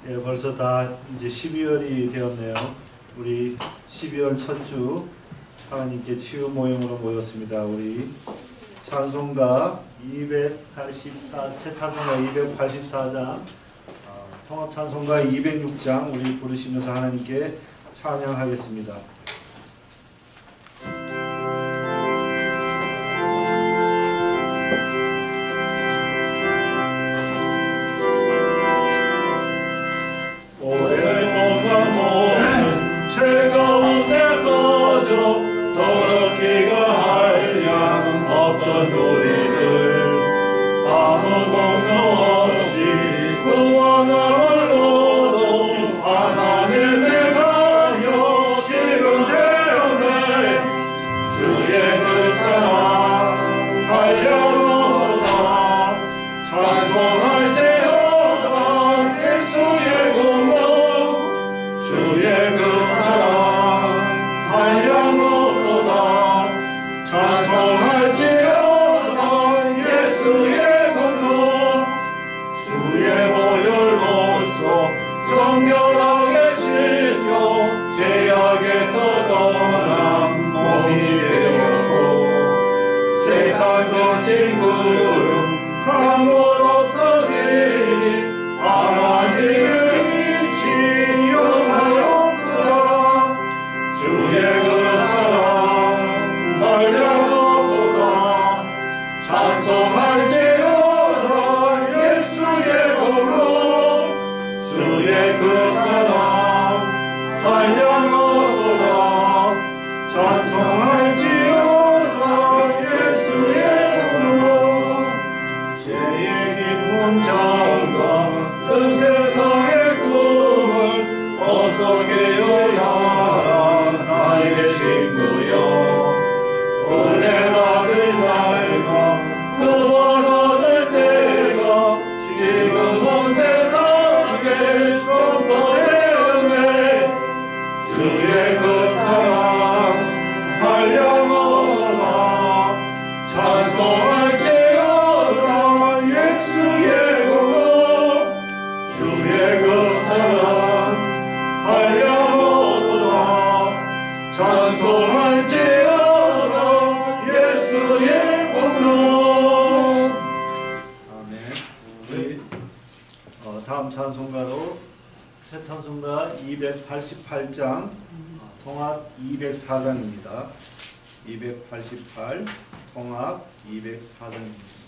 예, 벌써 다 이제 12월이 되었네요. 우리 12월 첫 주 하나님께 치유 모임으로 모였습니다. 우리 찬송가 284, 새 찬송가 284장, 통합 찬송가 206장 우리 부르시면서 하나님께 찬양하겠습니다. 다음 찬송가로 새 찬송가 288장, 통합 204장입니다. 288, 통합 204장입니다.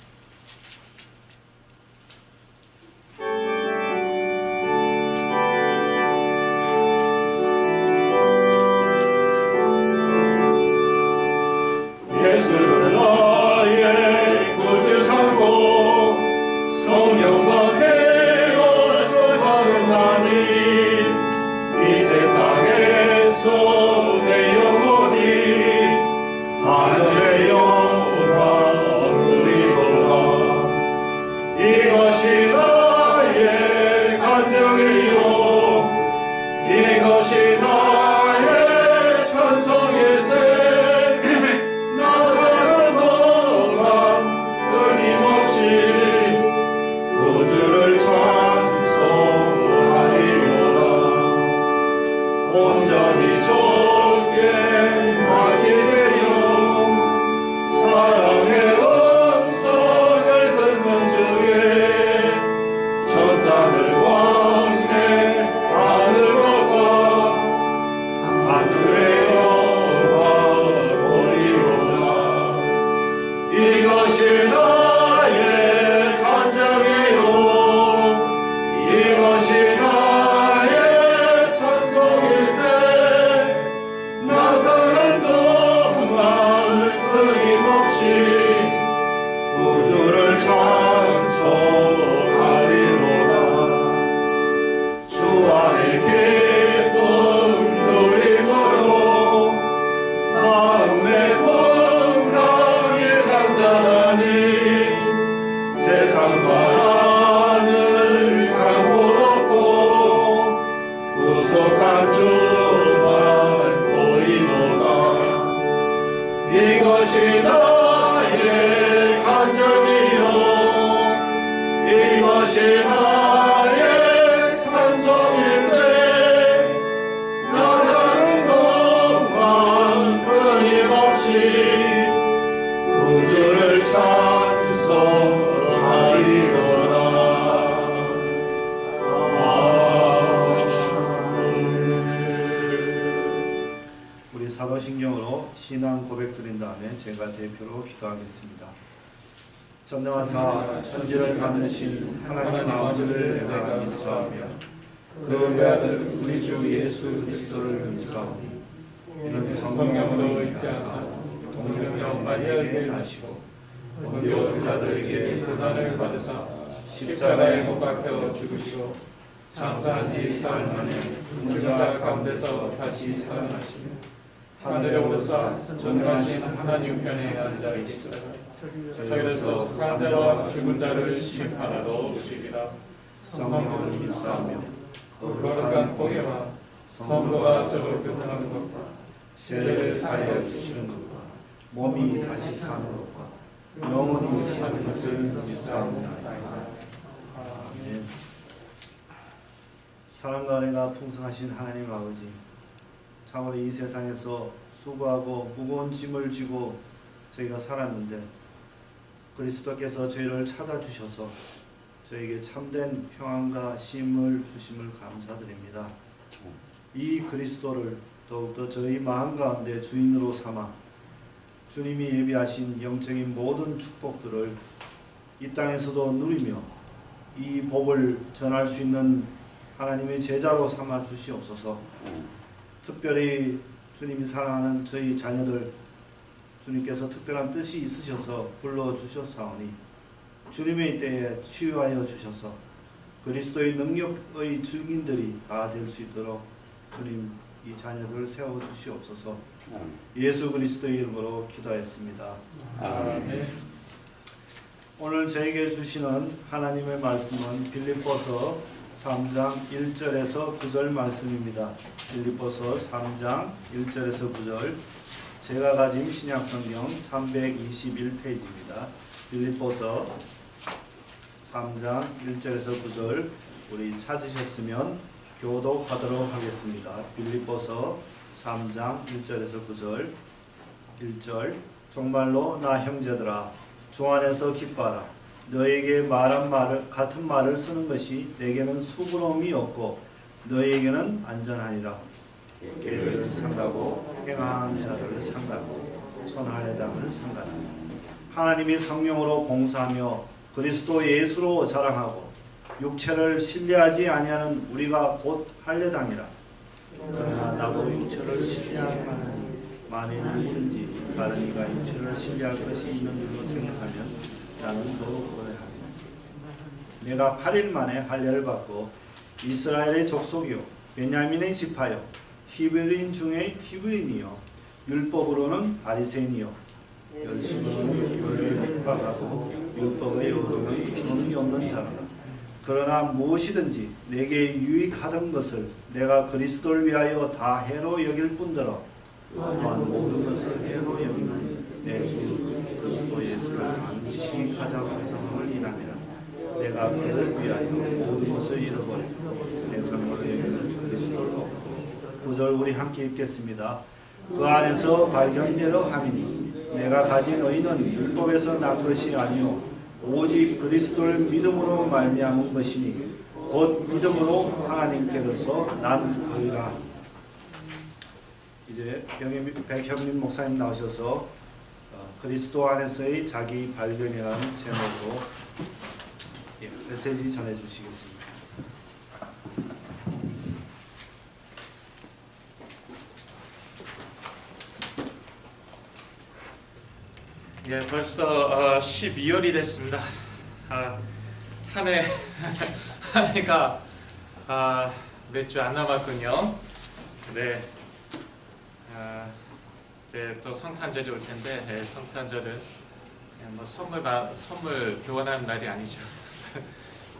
하늘의 영광 누리고 신앙 고백드린 다음에 제가 대표로 기도하겠습니다. 전능하사 천지를 만드신 하나님 아버지를 내가 믿사오며 그 외아들 우리 주 예수 그리스도를 믿사오니 이는 성령으로 잉태하사 동정녀 마리아에게 나시고 본디오 빌라도에게 고난을 받으사 십자가에 못 박혀 죽으시고 장사한 지 사흘 만에 죽은 자 가운데서 다시 살아나시며 하늘에 오르사 전능하신 하나님 편에 앉아 계시다. 저희로서 산자와 죽은 자를 심판하러 오시리라. 성령을 믿사오며 거룩한 공예와 성도가 서로 교통하는 것과 죄를 사하여 주시는 것과 몸이 다시 사는 것과 영원히 사는 것을 믿사옵나이다. 아멘. 사랑과 은혜가 풍성하신 하나님 아버지, 참으로 이 세상에서 수고하고 무거운 짐을 지고 저희가 살았는데 그리스도께서 저희를 찾아주셔서 저에게 참된 평안과 쉼을 주심을 감사드립니다. 이 그리스도를 더욱더 저희 마음 가운데 주인으로 삼아 주님이 예비하신 영적인 모든 축복들을 이 땅에서도 누리며 이 복을 전할 수 있는 하나님의 제자로 삼아 주시옵소서. 특별히 주님이 사랑하는 저희 자녀들 주님께서 특별한 뜻이 있으셔서 불러주셨사오니 주님의 때에 치유하여 주셔서 그리스도의 능력의 증인들이 다 될 수 있도록 주님 이 자녀들을 세워주시옵소서. 예수 그리스도의 이름으로 기도하였습니다. 아멘. 오늘 저에게 주시는 하나님의 말씀은 빌립보서 3장 1절에서 9절 말씀입니다. 빌립보서 3장 1절에서 9절, 제가 가진 신약성경 321페이지입니다. 빌립보서 3장 1절에서 9절 우리 찾으셨으면 교독하도록 하겠습니다. 빌립보서 3장 1절에서 9절. 1절, 정말로 나 형제들아 주 안에서 기뻐하라. 너에게 말한 말을 같은 말을 쓰는 것이 내게는 수고로움이 없고 너에게는 안전하니라. 개를 상가고 행한 자들을 상가고 손할례당을 상가하라. 하나님이 성령으로 봉사하며 그리스도 예수로 자랑하고 육체를 신뢰하지 아니하는 우리가 곧 할례당이라. 그러나 나도 육체를 신뢰하는 만일 누구든지 다른 이가 육체를 신뢰할 것이 있는 줄로 생각하면 나는 더욱 그러하리라. 내가 8일 만에 할례를 받고 이스라엘의 족속이요 베냐민의 지파요 히브리인 중에 히브리인이요 율법으로는 바리새인이요 열심으로는 교회를 핍박하고 율법의 의로는 힘이 없는 자로다. 그러나 무엇이든지 내게 유익하던 것을 내가 그리스도를 위하여 다 해로 여길 뿐더러 또한 모든 것을 해로 여기는 내 주 그리스도 예수를 반드시 가장 성을 인함이라. 내가 그를 위하여 모든 것을 잃어버리고 내 삶을 여기는 그리스도를 얻고. 9절 우리 함께 읽겠습니다. 그 안에서 발견되려 함이니 내가 가진 의는 율법에서 난 것이 아니요 오직 그리스도를 믿음으로 말미암은 것이니 곧 믿음으로 하나님께로서 난 의라. 이제 백현민 목사님 나오셔서 그리스도 안에서의 자기 발견이라는 제목으로 메시지 전해주시겠습니다. 예, 벌써 12월이 됐습니다. 한 해가 몇 주 안 남았군요. 네, 이제 또 성탄절이 올 텐데 성탄절은 뭐 선물 교환하는 날이 아니죠.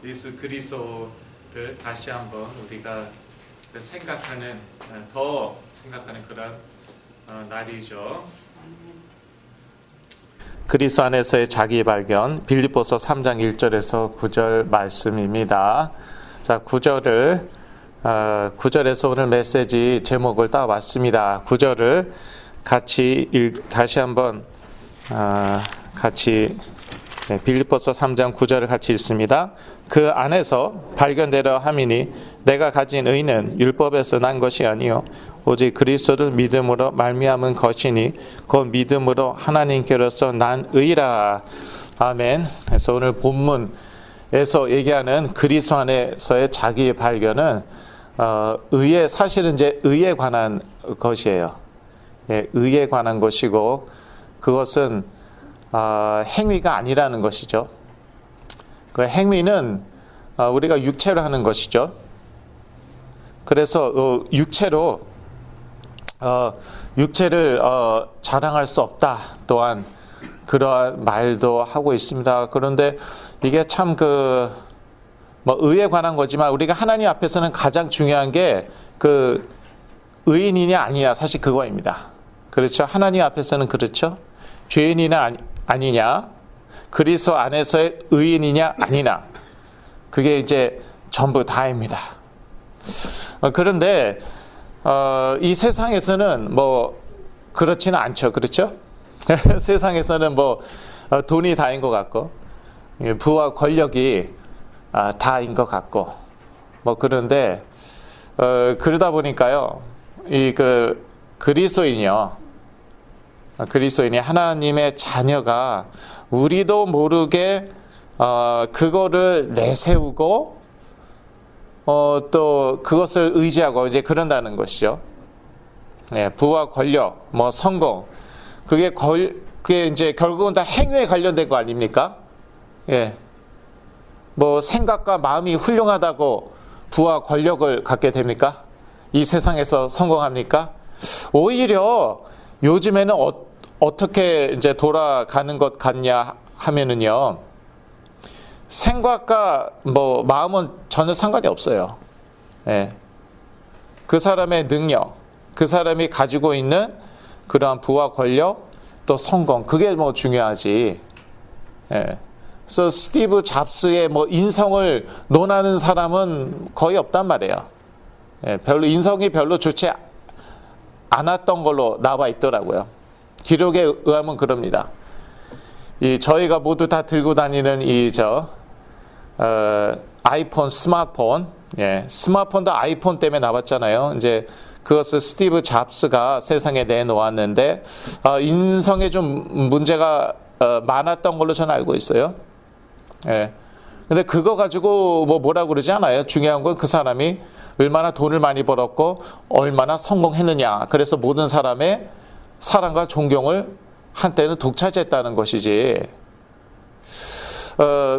예수 그리스도를 다시 한번 우리가 생각하는 더 생각하는 그런 날이죠. 그리스도 안에서의 자기 발견, 빌립보서 3장 1절에서 9절 말씀입니다. 자, 9절에서 오늘 메시지 제목을 따왔습니다. 9절을 다시 한번 같이 빌립보서 3장 9절을 같이 읽습니다. 그 안에서 발견되려 함이니 내가 가진 의는 율법에서 난 것이 아니요 오직 그리스도를 믿음으로 말미암은 것이니 그 믿음으로 하나님께로서 난 의라. 아멘. 그래서 오늘 본문에서 얘기하는 그리스도 안에서의 자기 발견은 의에 사실은 이제 의에 관한 것이에요. 예, 의에 관한 것이고 그것은 행위가 아니라는 것이죠. 그 행위는 우리가 육체로 하는 것이죠. 그래서 육체를 자랑할 수 없다. 또한 그러한 말도 하고 있습니다. 그런데 이게 참 의에 관한 거지만 우리가 하나님 앞에서는 가장 중요한 게 의인이냐 아니냐 사실 그거입니다. 그렇죠? 하나님 앞에서는 그렇죠? 죄인이냐 아니냐, 그리스도 안에서의 의인이냐 아니냐, 그게 이제 전부 다입니다. 그런데 이 세상에서는 그렇지는 않죠. 그렇죠? 세상에서는 돈이 다인 것 같고 부와 권력이 다인 것 같고 그런데 그러다 보니까요 그리스도인이 하나님의 자녀가 우리도 모르게 그거를 내세우고 또 그것을 의지하고 이제 그런다는 것이죠. 네, 부와 권력, 성공, 그게 이제 결국은 다 행위에 관련된 거 아닙니까? 예, 생각과 마음이 훌륭하다고 부와 권력을 갖게 됩니까? 이 세상에서 성공합니까? 오히려 요즘에는 어떻게 이제 돌아가는 것 같냐 하면은요, 생각과 마음은 전혀 상관이 없어요. 예. 그 사람의 능력, 그 사람이 가지고 있는 그러한 부와 권력, 또 성공, 그게 중요하지. 예. 그래서 스티브 잡스의 인성을 논하는 사람은 거의 없단 말이에요. 예. 인성이 별로 좋지 않았던 걸로 나와 있더라고요. 기록에 의하면 그럽니다. 저희가 모두 다 들고 다니는 아이폰, 스마트폰, 예, 스마트폰도 아이폰 때문에 나왔잖아요. 이제 그것을 스티브 잡스가 세상에 내놓았는데 인성에 좀 문제가 많았던 걸로 저는 알고 있어요. 예. 근데 그거 가지고 뭐라고 그러지 않아요. 중요한 건 그 사람이 얼마나 돈을 많이 벌었고 얼마나 성공했느냐. 그래서 모든 사람의 사랑과 존경을 한때는 독차지했다는 것이지.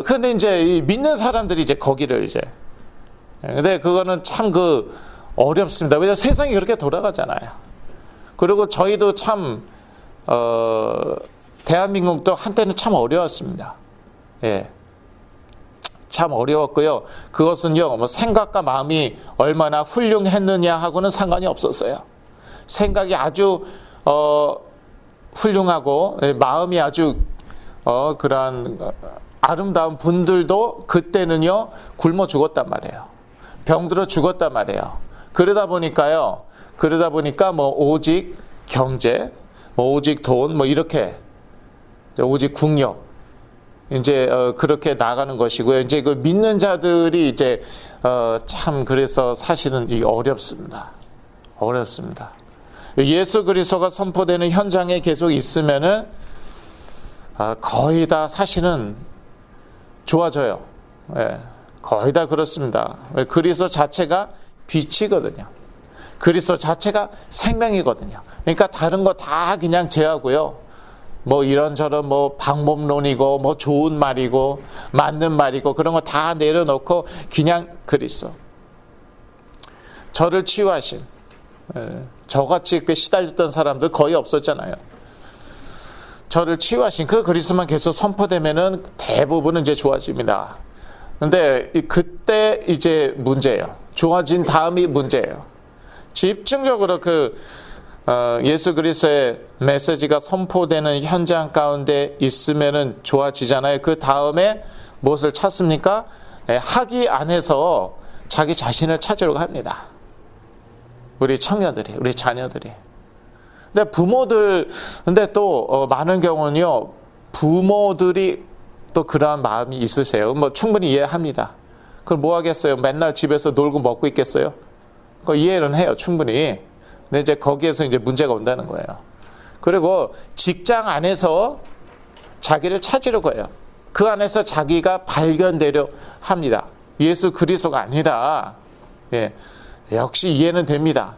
근데 이제 믿는 사람들이 이제 거기를 이제. 근데 그거는 참 어렵습니다. 왜냐하면 세상이 그렇게 돌아가잖아요. 그리고 저희도 참, 대한민국도 한때는 참 어려웠습니다. 예. 참 어려웠고요. 그것은요, 생각과 마음이 얼마나 훌륭했느냐 하고는 상관이 없었어요. 생각이 아주, 훌륭하고, 마음이 아주, 그러한 아름다운 분들도 그때는요, 굶어 죽었단 말이에요. 병들어 죽었단 말이에요. 그러다 보니까 오직 경제, 오직 돈, 이렇게, 오직 국력, 이제 그렇게 나가는 것이고요. 이제 그 믿는 자들이 이제 참 그래서 사실은 이게 어렵습니다. 예수 그리스도가 선포되는 현장에 계속 있으면은 거의 다 사실은 좋아져요. 예, 거의 다 그렇습니다. 그리스도 자체가 빛이거든요. 그리스도 자체가 생명이거든요. 그러니까 다른 거 다 그냥 제하고요. 이런저런 방법론이고 좋은 말이고 맞는 말이고 그런 거 다 내려놓고 그냥 그리스도. 저를 치유하신, 저같이 시달렸던 사람들 거의 없었잖아요. 저를 치유하신 그 그리스도만 계속 선포되면은 대부분은 이제 좋아집니다. 근데 그때 이제 문제예요. 좋아진 다음이 문제예요. 집중적으로 예수 그리스도의 메시지가 선포되는 현장 가운데 있으면은 좋아지잖아요. 그 다음에 무엇을 찾습니까? 학위 안에서 자기 자신을 찾으려고 합니다. 우리 청년들이, 우리 자녀들이. 근데 또 많은 경우는요, 부모들이 또 그러한 마음이 있으세요. 충분히 이해합니다. 그럼 뭐 하겠어요? 맨날 집에서 놀고 먹고 있겠어요? 그 이해는 해요, 충분히. 근데 이제 거기에서 이제 문제가 온다는 거예요. 그리고 직장 안에서 자기를 찾으려고 해요. 그 안에서 자기가 발견되려 합니다. 예수 그리스도가 아니라, 예, 역시 이해는 됩니다.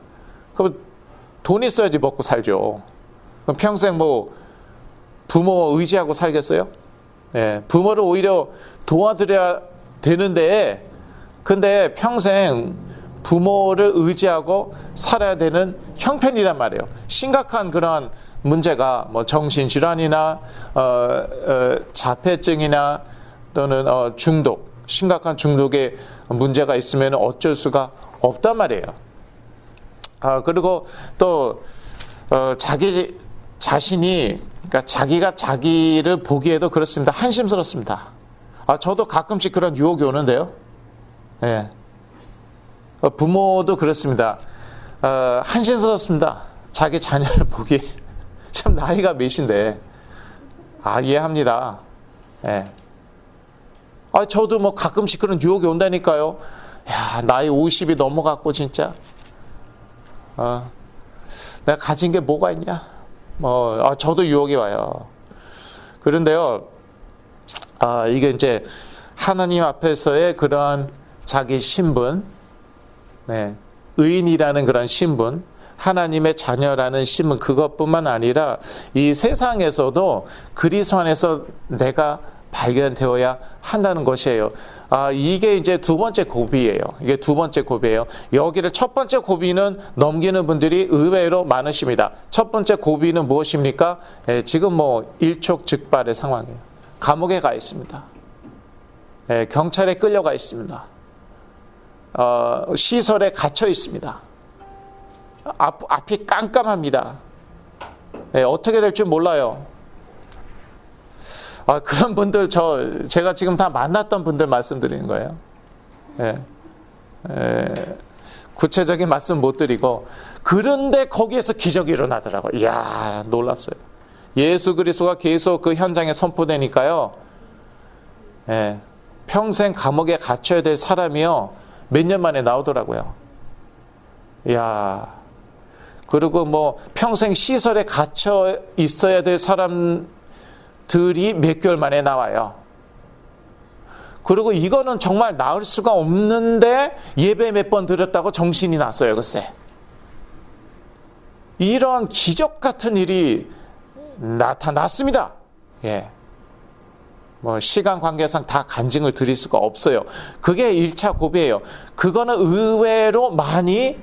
그럼 돈 있어야지 먹고 살죠. 그럼 평생 뭐 부모 의지하고 살겠어요? 예, 부모를 오히려 도와드려야 되는데, 근데 평생 부모를 의지하고 살아야 되는 형편이란 말이에요. 심각한 그런 문제가 뭐 정신질환이나 자폐증이나 또는 중독, 심각한 중독의 문제가 있으면 어쩔 수가 없단 말이에요. 그리고 또 자기 자신이, 그러니까 자기가 자기를 보기에도 그렇습니다. 한심스럽습니다. 저도 가끔씩 그런 유혹이 오는데요. 예. 부모도 그렇습니다. 한심스럽습니다. 자기 자녀를 보기에. 참 나이가 몇인데. 이해합니다. 예. 저도 뭐 가끔씩 그런 유혹이 온다니까요. 야, 나이 50이 넘어갔고 진짜. 내가 가진 게 뭐가 있냐? 저도 유혹이 와요. 그런데요, 이게 이제 하나님 앞에서의 그러한 자기 신분, 네, 의인이라는 그런 신분, 하나님의 자녀라는 신분, 그것뿐만 아니라 이 세상에서도 그리스도 안에서 내가 발견되어야 한다는 것이에요. 이게 이제 두 번째 고비예요. 이게 두 번째 고비예요. 여기를 첫 번째 고비는 넘기는 분들이 의외로 많으십니다. 첫 번째 고비는 무엇입니까? 지금 뭐 일촉즉발의 상황이에요. 감옥에 가 있습니다. 경찰에 끌려가 있습니다. 시설에 갇혀 있습니다. 앞이 깜깜합니다. 어떻게 될 줄 몰라요. 그런 분들 제가 지금 다 만났던 분들 말씀드리는 거예요. 구체적인 말씀 못 드리고, 그런데 거기에서 기적이 일어나더라고요. 이야, 놀랍어요. 예수 그리스도가 계속 그 현장에 선포되니까요. 평생 감옥에 갇혀야 될 사람이요, 몇 년 만에 나오더라고요. 이야. 그리고 뭐 평생 시설에 갇혀 있어야 될 사람들이 몇 개월 만에 나와요. 그리고 이거는 정말 나을 수가 없는데 예배 몇 번 드렸다고 정신이 났어요, 글쎄. 이러한 기적 같은 일이 나타났습니다. 예. 뭐 시간 관계상 다 간증을 드릴 수가 없어요. 그게 1차 고비예요. 그거는 의외로 많이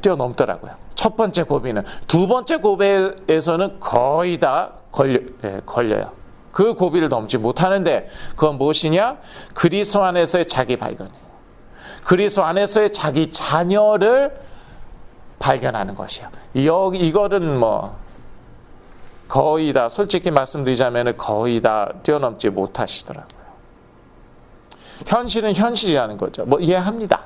뛰어넘더라고요. 첫 번째 고비는. 두 번째 고비에서는 거의 다 걸려요. 그 고비를 넘지 못하는데, 그건 무엇이냐? 그리스도 안에서의 자기 발견이에요. 그리스도 안에서의 자기 자녀를 발견하는 것이에요. 이거는 뭐 거의 다, 솔직히 말씀드리자면 거의 다 뛰어넘지 못하시더라고요. 현실은 현실이라는 거죠. 뭐 이해합니다.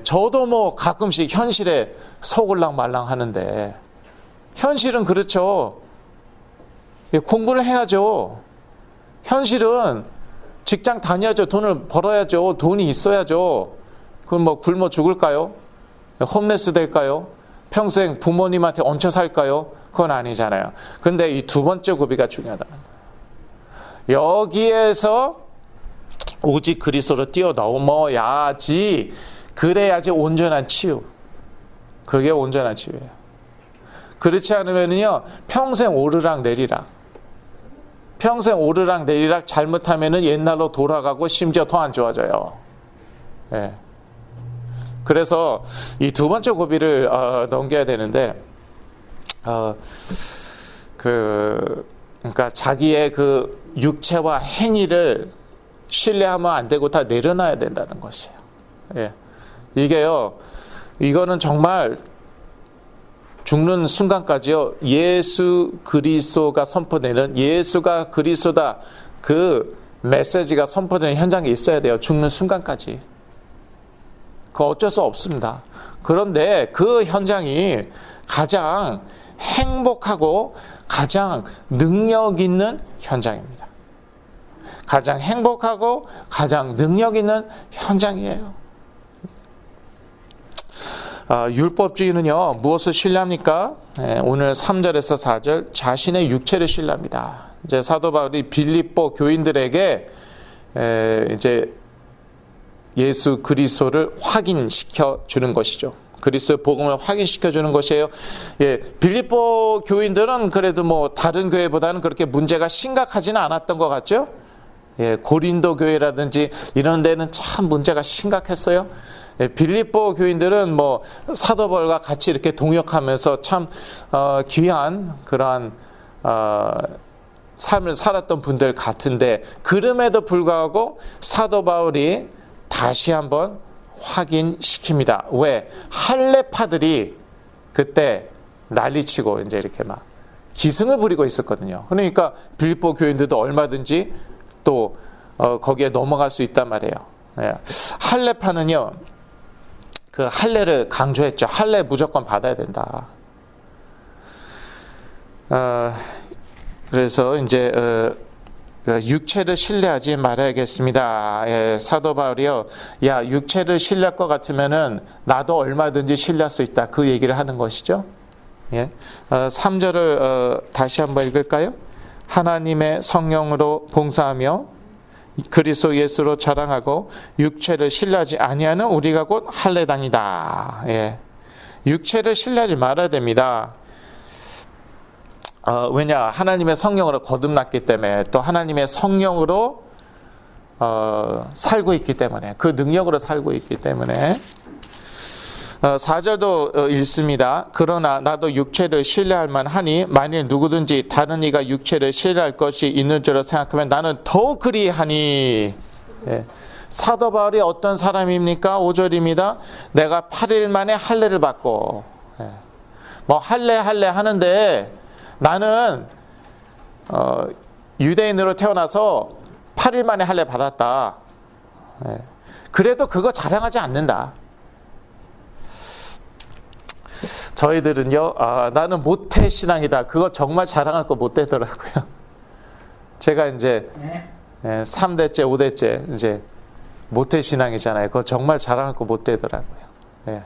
저도 뭐 가끔씩 현실에 속을랑 말랑 하는데, 현실은 그렇죠. 공부를 해야죠. 현실은 직장 다녀야죠. 돈을 벌어야죠. 돈이 있어야죠. 그럼 뭐 굶어 죽을까요? 홈레스 될까요? 평생 부모님한테 얹혀 살까요? 그건 아니잖아요. 근데 이 두 번째 고비가 중요하다는 거예요. 여기에서 오직 그리스도로 뛰어넘어야지, 그래야지 온전한 치유. 그게 온전한 치유예요. 그렇지 않으면요, 평생 오르락 내리락. 평생 오르락 내리락 잘못하면은 옛날로 돌아가고 심지어 더 안 좋아져요. 예. 그래서 이 두 번째 고비를 넘겨야 되는데, 그러니까 자기의 그 육체와 행위를 신뢰하면 안 되고 다 내려놔야 된다는 것이에요. 예. 이거는 정말 죽는 순간까지요, 예수 그리스도가 선포되는, 예수가 그리스도다, 그 메시지가 선포되는 현장에 있어야 돼요. 죽는 순간까지. 그거 어쩔 수 없습니다. 그런데 그 현장이 가장 행복하고 가장 능력 있는 현장입니다. 가장 행복하고 가장 능력 있는 현장이에요. 율법주의는요, 무엇을 신뢰합니까? 오늘 3절에서 4절, 자신의 육체를 신뢰합니다. 이제 사도 바울이 빌립보 교인들에게 이제 예수 그리스도를 확인시켜 주는 것이죠. 그리스도의 복음을 확인시켜 주는 것이에요. 예, 빌립보 교인들은 그래도 뭐 다른 교회보다는 그렇게 문제가 심각하지는 않았던 것 같죠? 예, 고린도 교회라든지 이런 데는 참 문제가 심각했어요. 예, 빌립보 교인들은 뭐 사도 바울과 같이 이렇게 동역하면서 참 귀한 그러한 삶을 살았던 분들 같은데, 그럼에도 불구하고 사도 바울이 다시 한번 확인시킵니다. 왜? 할례파들이 그때 난리치고 이제 이렇게 막 기승을 부리고 있었거든요. 그러니까 빌립보 교인들도 얼마든지 또 거기에 넘어갈 수 있단 말이에요. 예. 할례파는요, 그 할례를 강조했죠. 할례 무조건 받아야 된다. 그래서 이제 육체를 신뢰하지 말아야겠습니다. 예, 사도 바울이요, 야, 육체를 신뢰할 것 같으면은 나도 얼마든지 신뢰할 수 있다. 그 얘기를 하는 것이죠. 예, 3절을 다시 한번 읽을까요? 하나님의 성령으로 봉사하며 그리스도 예수로 자랑하고 육체를 신뢰하지 아니하는 우리가 곧 할례당이다. 예, 육체를 신뢰하지 말아야 됩니다. 왜냐? 하나님의 성령으로 거듭났기 때문에, 또 하나님의 성령으로 살고 있기 때문에, 그 능력으로 살고 있기 때문에. 4절도 읽습니다. 그러나 나도 육체를 신뢰할 만하니 만일 누구든지 다른 이가 육체를 신뢰할 것이 있는 줄로 생각하면 나는 더 그리하니. 예. 사도 바울이 어떤 사람입니까? 5절입니다. 내가 8일 만에 할례를 받고, 예. 뭐 할례 하는데 나는 유대인으로 태어나서 8일 만에 할례 받았다. 예. 그래도 그거 자랑하지 않는다. 저희들은요, 나는 모태 신앙이다. 그거 정말 자랑할 거 못 되더라고요. 제가 이제 3대째, 5대째 이제 모태 신앙이잖아요. 그거 정말 자랑할 거 못 되더라고요. 예.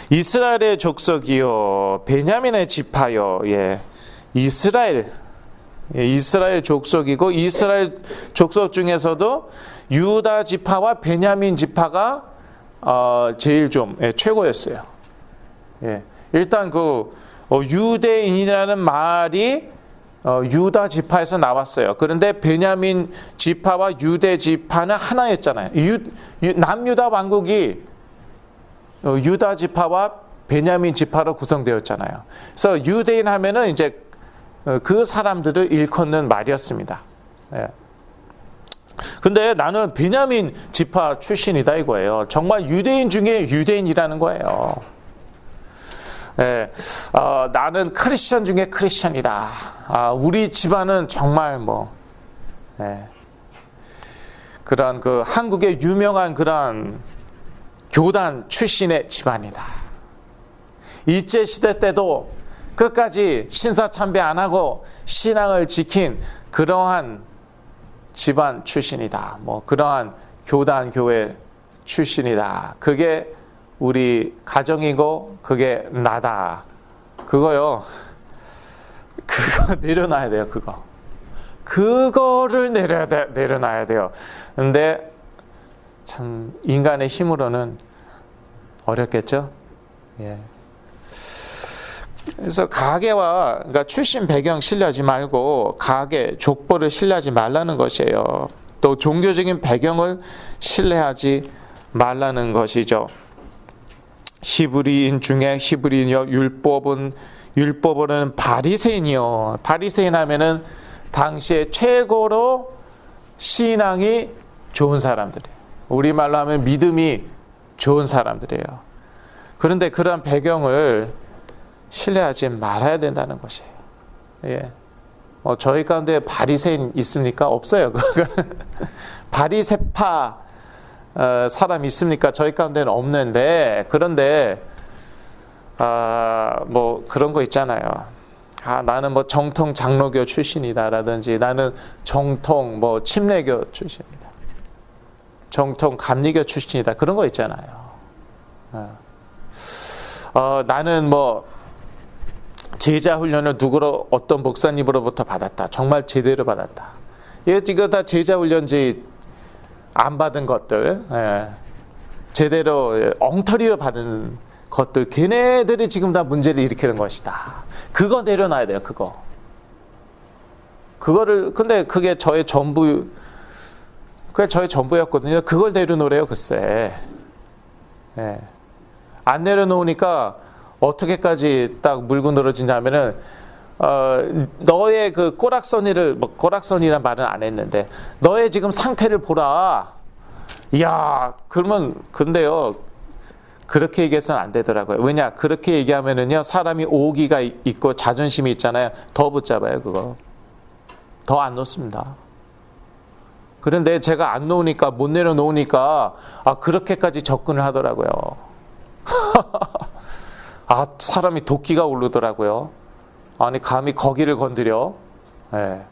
이스라엘의 족속이요, 베냐민의 지파요. 예. 이스라엘 족속이고, 이스라엘 족속 중에서도 유다 지파와 베냐민 지파가 제일 좀 최고였어요. 예. 일단 그 유대인이라는 말이 유다 지파에서 나왔어요. 그런데 베냐민 지파와 유대 지파는 하나였잖아요. 남유다 왕국이 유다 지파와 베냐민 지파로 구성되었잖아요. 그래서 유대인 하면은 이제 그 사람들을 일컫는 말이었습니다. 예. 근데 나는 베냐민 지파 출신이다 이거예요. 정말 유대인 중에 유대인이라는 거예요. 예, 나는 크리스천 중에 크리스천이다. 우리 집안은 정말 그런 그 한국의 유명한 그런 교단 출신의 집안이다. 일제 시대 때도 끝까지 신사참배 안 하고 신앙을 지킨 그러한 집안 출신이다. 그러한 교단 교회 출신이다. 그게 우리 가정이고 그게 나다. 그거요. 그거 내려놔야 돼요. 그거를 내려놔야 돼요. 근데 참 인간의 힘으로는 어렵겠죠. 예. 그래서 가계와, 그러니까 출신 배경 신뢰하지 말고 가계, 족보를 신뢰하지 말라는 것이에요. 또 종교적인 배경을 신뢰하지 말라는 것이죠. 히브리인 중에 히브리인이요, 율법은 바리새인이요. 바리새인 하면은 당시에 최고로 신앙이 좋은 사람들이에요. 우리말로 하면 믿음이 좋은 사람들이에요. 그런데 그러한 배경을 신뢰하지 말아야 된다는 것이에요. 예. 저희 가운데 바리새인 있습니까? 없어요. 바리새파 사람 있습니까? 저희 가운데는 없는데, 그런데 그런 거 있잖아요. 나는 뭐 정통 장로교 출신이다라든지 나는 정통 뭐 침례교 출신이다. 정통 감리교 출신이다. 그런 거 있잖아요. 나는 뭐 제자 훈련을 누구로 어떤 목사님으로부터 받았다. 정말 제대로 받았다. 이거 다 제자 훈련지 안 받은 것들, 제대로 엉터리로 받은 것들, 걔네들이 지금 다 문제를 일으키는 것이다. 그거 내려놔야 돼요. 그거를 근데 그게 저의 전부였거든요. 그걸 내려놓으래요. 글쎄, 안 내려놓으니까 어떻게까지 딱 물고 늘어지냐면은 너의 그 꼬락서니를 뭐 꼬락서니란 말은 안 했는데 너의 지금 상태를 보라. 이야, 그러면 근데요. 그렇게 얘기해서는 안 되더라고요. 왜냐? 그렇게 얘기하면은요, 사람이 오기가 있고 자존심이 있잖아요. 더 붙잡아요, 그거. 더 안 놓습니다. 그런데 제가 안 놓으니까, 못 내려놓으니까, 그렇게까지 접근을 하더라고요. 사람이 도끼가 오르더라고요. 아니, 감히 거기를 건드려. 네.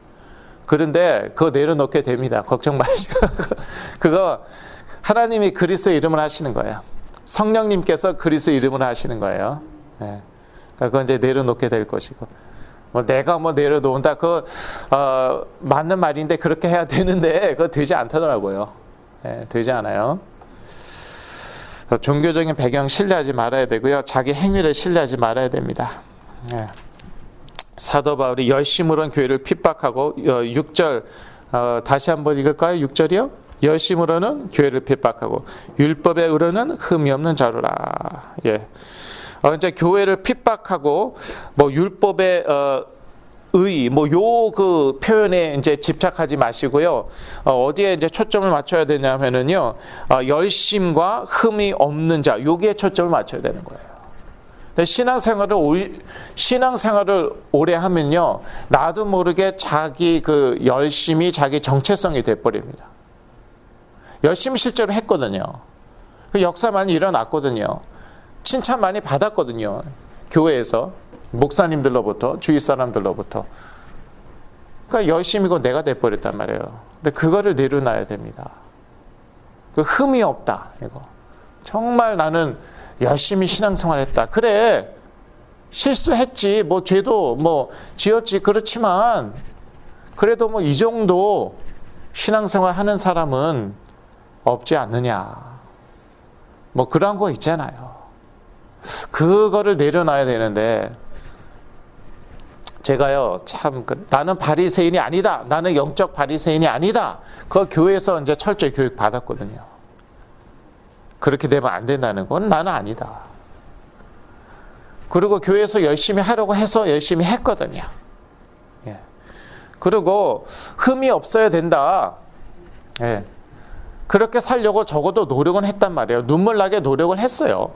그런데 그거 내려놓게 됩니다. 걱정 마시고. 그거 하나님이 그리스도의 이름을 하시는 거예요. 성령님께서 그리스도 이름을 하시는 거예요. 네. 그건 이제 내려놓게 될 것이고, 내가 내려놓는다. 맞는 말인데 그렇게 해야 되는데 그거 되지 않더라고요. 네, 되지 않아요. 종교적인 배경 신뢰하지 말아야 되고요. 자기 행위를 신뢰하지 말아야 됩니다. 네. 사도 바울이 열심으로는 교회를 핍박하고 6절 다시 한번 읽을까요? 6절이요? 열심으로는 교회를 핍박하고 율법에 의로는 흠이 없는 자로라. 예. 이제 교회를 핍박하고 율법의 의 요 표현에 이제 집착하지 마시고요. 어디에 이제 초점을 맞춰야 되냐면은요. 열심과 흠이 없는 자, 여기에 초점을 맞춰야 되는 거예요. 신앙생활을 오래 하면요. 나도 모르게 자기 그 열심이 자기 정체성이 돼버립니다. 열심히 실제로 했거든요. 그 역사 많이 일어났거든요. 칭찬 많이 받았거든요. 교회에서, 목사님들로부터, 주위 사람들로부터. 그러니까 열심이고 내가 돼버렸단 말이에요. 근데 그거를 내려놔야 됩니다. 그 흠이 없다. 이거 정말 나는 열심히 신앙생활 했다. 그래, 실수했지. 죄도 지었지. 그렇지만 그래도 이 정도 신앙생활 하는 사람은 없지 않느냐. 그런 거 있잖아요. 그거를 내려놔야 되는데 제가요, 참 나는 바리새인이 아니다. 나는 영적 바리새인이 아니다. 그 교회에서 이제 철저히 교육 받았거든요. 그렇게 되면 안 된다는 건 나는 아니다. 그리고 교회에서 열심히 하려고 해서 열심히 했거든요. 예. 그리고 흠이 없어야 된다. 예. 그렇게 살려고 적어도 노력은 했단 말이에요. 눈물 나게 노력을 했어요.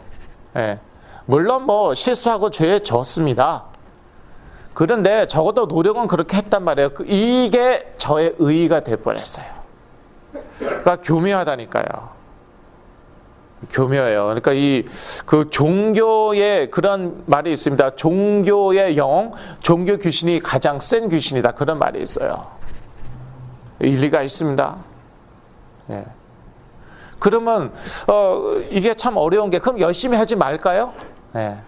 예. 물론 실수하고 죄에 졌습니다. 그런데 적어도 노력은 그렇게 했단 말이에요. 이게 저의 의의가 돼버렸어요. 그러니까 교묘하다니까요. 교묘해요. 그러니까 그 종교의 그런 말이 있습니다. 종교의 영, 종교 귀신이 가장 센 귀신이다. 그런 말이 있어요. 일리가 있습니다. 예. 그러면 이게 참 어려운 게, 그럼 열심히 하지 말까요? 예.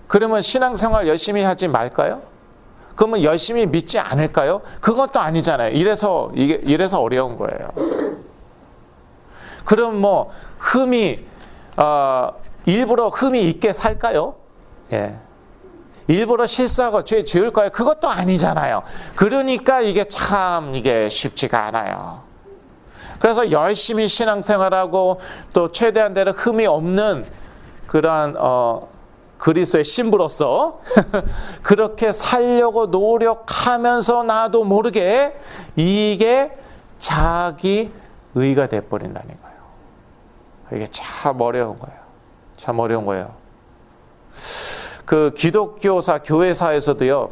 그러면 신앙생활 열심히 하지 말까요? 그러면 열심히 믿지 않을까요? 그것도 아니잖아요. 이래서 어려운 거예요. 그럼 일부러 흠이 있게 살까요? 예. 일부러 실수하고 죄 지을까요? 그것도 아니잖아요. 그러니까 이게 쉽지가 않아요. 그래서 열심히 신앙생활하고 또 최대한대로 흠이 없는 그러한 그리스도의 신부로서 그렇게 살려고 노력하면서 나도 모르게 이게 자기 의가 돼버린다는 거예요. 이게 참 어려운 거예요. 참 어려운 거예요. 그 기독교사 교회사에서도요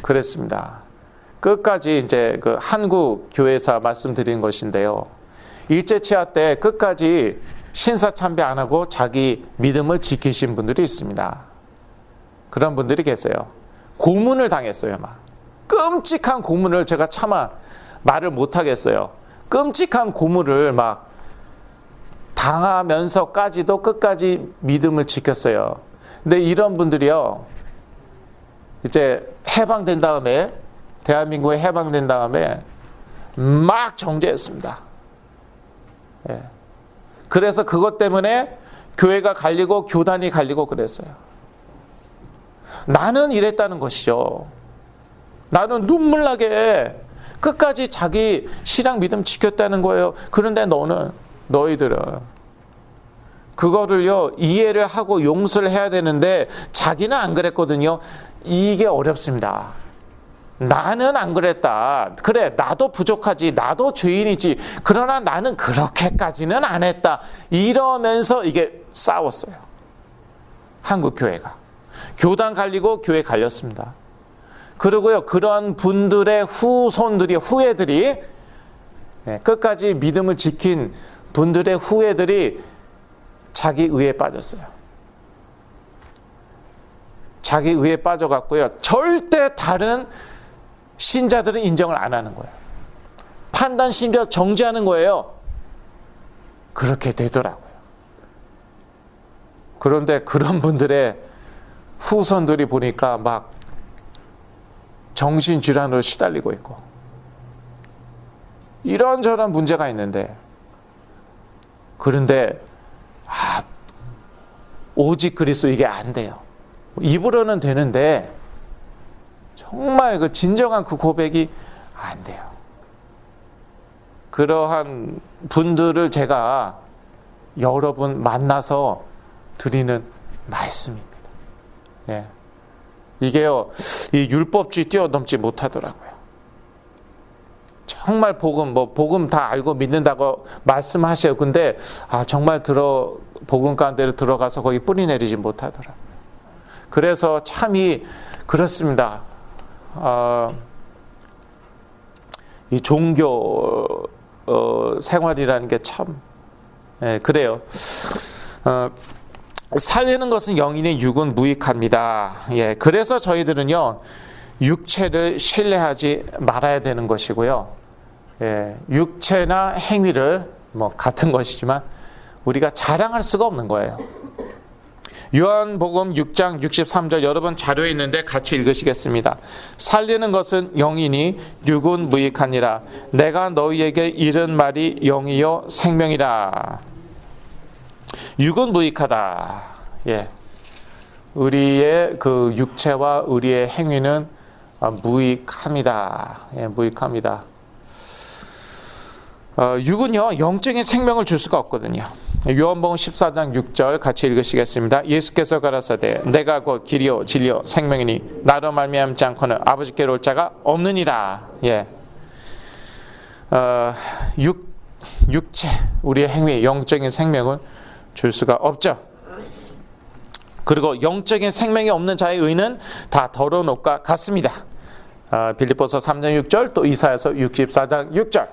그랬습니다. 끝까지 이제 그 한국 교회사 말씀드린 것인데요. 일제치하 때 끝까지 신사참배 안 하고 자기 믿음을 지키신 분들이 있습니다. 그런 분들이 계세요. 고문을 당했어요. 막 끔찍한 고문을 제가 차마 말을 못 하겠어요. 끔찍한 고문을 막 당하면서까지도 끝까지 믿음을 지켰어요. 근데 이런 분들이요, 이제 해방된 다음에, 대한민국에 해방된 다음에 막 정죄했습니다. 예. 그래서 그것 때문에 교회가 갈리고 교단이 갈리고 그랬어요. 나는 이랬다는 것이죠. 나는 눈물 나게 끝까지 자기 신앙 믿음 지켰다는 거예요. 그런데 너희들은 그거를요, 이해를 하고 용서를 해야 되는데 자기는 안 그랬거든요. 이게 어렵습니다. 나는 안 그랬다. 그래, 나도 부족하지. 나도 죄인이지. 그러나 나는 그렇게까지는 안 했다. 이러면서 이게 싸웠어요. 한국 교회가. 교단 갈리고 교회 갈렸습니다. 그리고요, 그런 분들의 후예들이, 끝까지 믿음을 지킨 분들의 후예들이 자기 의에 빠졌어요. 자기 의에 빠져갖고요, 절대 다른 신자들은 인정을 안 하는 거예요. 판단 심지어 정지하는 거예요. 그렇게 되더라고요. 그런데 그런 분들의 후손들이 보니까 막 정신질환으로 시달리고 있고, 이런저런 문제가 있는데, 그런데 오직 그리스도, 이게 안 돼요. 입으로는 되는데 정말 그 진정한 그 고백이 안 돼요. 그러한 분들을 제가 여러분 만나서 드리는 말씀입니다. 예. 이게요, 이 율법주의 뛰어넘지 못하더라고요. 정말 복음 다 알고 믿는다고 말씀하셔요. 근데 정말 복음 가운데로 들어가서 거기 뿌리 내리지 못하더라고요. 그래서 참이 그렇습니다. 이 종교 생활이라는 게 참 그래요. 살리는 것은 영이니 육은 무익합니다. 예, 그래서 저희들은요, 육체를 신뢰하지 말아야 되는 것이고요. 예, 육체나 행위를 같은 것이지만 우리가 자랑할 수가 없는 거예요. 요한복음 6장 63절, 여러분 자료에 있는데 같이 읽으시겠습니다. 살리는 것은 영이니 육은 무익하니라. 내가 너희에게 이른 말이 영이요 생명이라. 육은 무익하다. 예, 우리의 그 육체와 우리의 행위는 무익합니다. 예, 무익합니다. 육은요, 영적인 생명을 줄 수가 없거든요. 요한복음 14장 6절 같이 읽으시겠습니다. 예수께서 가라사대 내가 곧 길이요 진리요 생명이니 나로 말미암지 않고는 아버지께로 올 자가 없느니라. 예. 육체, 우리의 행위, 영적인 생명을 줄 수가 없죠. 그리고 영적인 생명이 없는 자의 의는 다 더러운 옷과 같습니다. 빌립보서 3장 6절, 또 이사야서 64장 6절.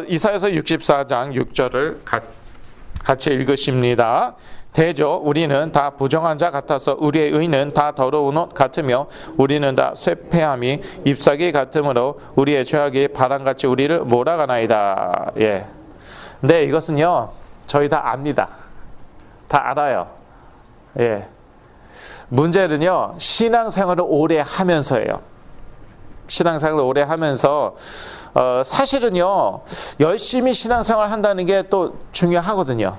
이사야서 64장 6절을 같이 읽으십니다. 대저 우리는 다 부정한 자 같아서 우리의 의는 다 더러운 옷 같으며 우리는 다 쇠폐함이 잎사귀 같으므로 우리의 죄악이 바람같이 우리를 몰아가나이다. 예. 네, 이것은요, 저희 다 압니다. 다 알아요. 예. 문제는요, 신앙생활을 오래 하면서예요. 신앙생활을 오래 하면서 사실은요, 열심히 신앙생활을 한다는 게 또 중요하거든요.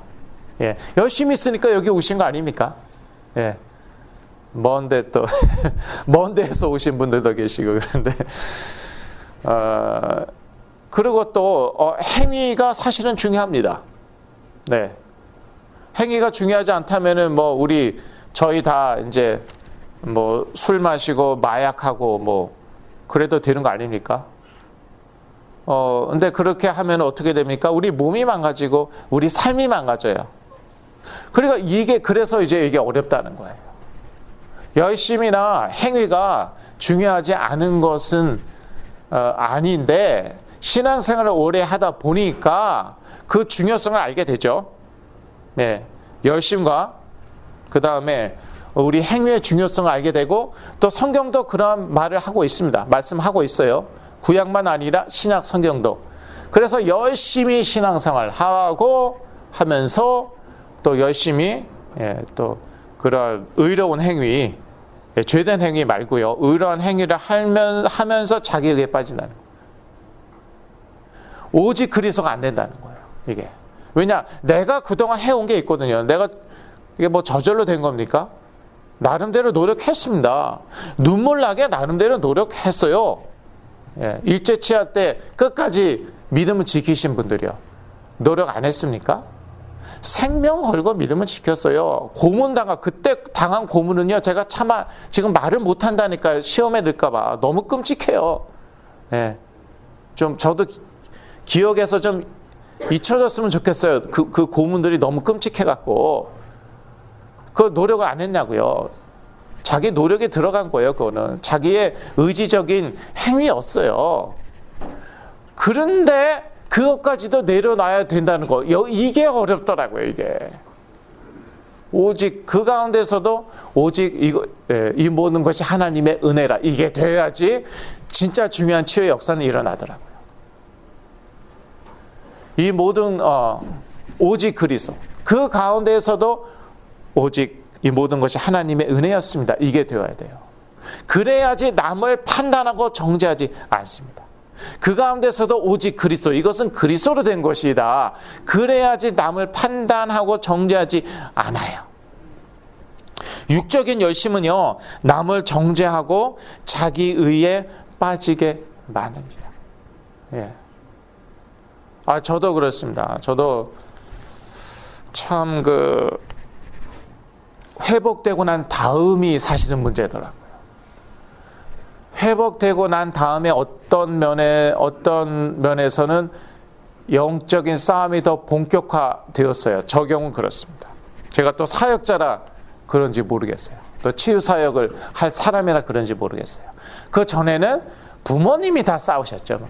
예, 열심히 있으니까 여기 오신 거 아닙니까? 예, 먼데 또 먼 데에서 오신 분들도 계시고 그런데 그리고 또 행위가 사실은 중요합니다. 네, 행위가 중요하지 않다면은 저희 다 이제 술 마시고 마약하고 그래도 되는 거 아닙니까? 근데 그렇게 하면 어떻게 됩니까? 우리 몸이 망가지고 우리 삶이 망가져요. 그러니까 그래서 이제 이게 어렵다는 거예요. 열심이나 행위가 중요하지 않은 것은 아닌데, 신앙생활을 오래 하다 보니까 그 중요성을 알게 되죠. 네, 열심과 그 다음에 우리 행위의 중요성을 알게 되고 또 성경도 그런 말을 하고 있습니다. 말씀하고 있어요. 구약만 아니라 신약 성경도. 그래서 열심히 신앙생활 하고 하면서 또 열심히 또 그런 의로운 행위, 죄된 행위 말고요. 의로운 행위를 하면서 자기에게 빠진다는 거예요. 오직 그리스도가 안 된다는 거예요. 이게. 왜냐? 내가 그동안 해온 게 있거든요. 내가 이게 뭐 저절로 된 겁니까? 나름대로 노력했습니다. 눈물 나게 나름대로 노력했어요. 일제 치하 때 끝까지 믿음을 지키신 분들이요. 노력 안 했습니까? 생명 걸고 믿음을 지켰어요. 그때 당한 고문은요, 제가 차마 지금 말을 못 한다니까요. 시험에 들까봐. 너무 끔찍해요. 좀 저도 기억에서 좀 잊혀졌으면 좋겠어요. 그 고문들이 너무 끔찍해갖고. 그 노력을 안 했냐고요. 자기 노력이 들어간 거예요. 그거는 자기의 의지적인 행위였어요. 그런데 그것까지도 내려놔야 된다는 거, 이게 어렵더라고요. 이게 오직 그 가운데서도 오직 이 모든 것이 하나님의 은혜라, 이게 돼야지 진짜 중요한 치유의 역사는 일어나더라고요. 이 모든 오직 그리스도, 그 가운데에서도 오직 이 모든 것이 하나님의 은혜였습니다. 이게 되어야 돼요. 그래야지 남을 판단하고 정죄하지 않습니다. 그 가운데서도 오직 그리스도, 이것은 그리스도로 된 것이다. 그래야지 남을 판단하고 정죄하지 않아요. 육적인 열심은요, 남을 정죄하고 자기 의에 빠지게 만듭니다. 저도 그렇습니다. 저도 참 회복되고 난 다음이 사실은 문제더라고요. 회복되고 난 다음에 어떤 면에서는 영적인 싸움이 더 본격화되었어요. 저 경우는 그렇습니다. 제가 또 사역자라 그런지 모르겠어요. 또 치유 사역을 할 사람이라 그런지 모르겠어요. 그 전에는 부모님이 다 싸우셨죠.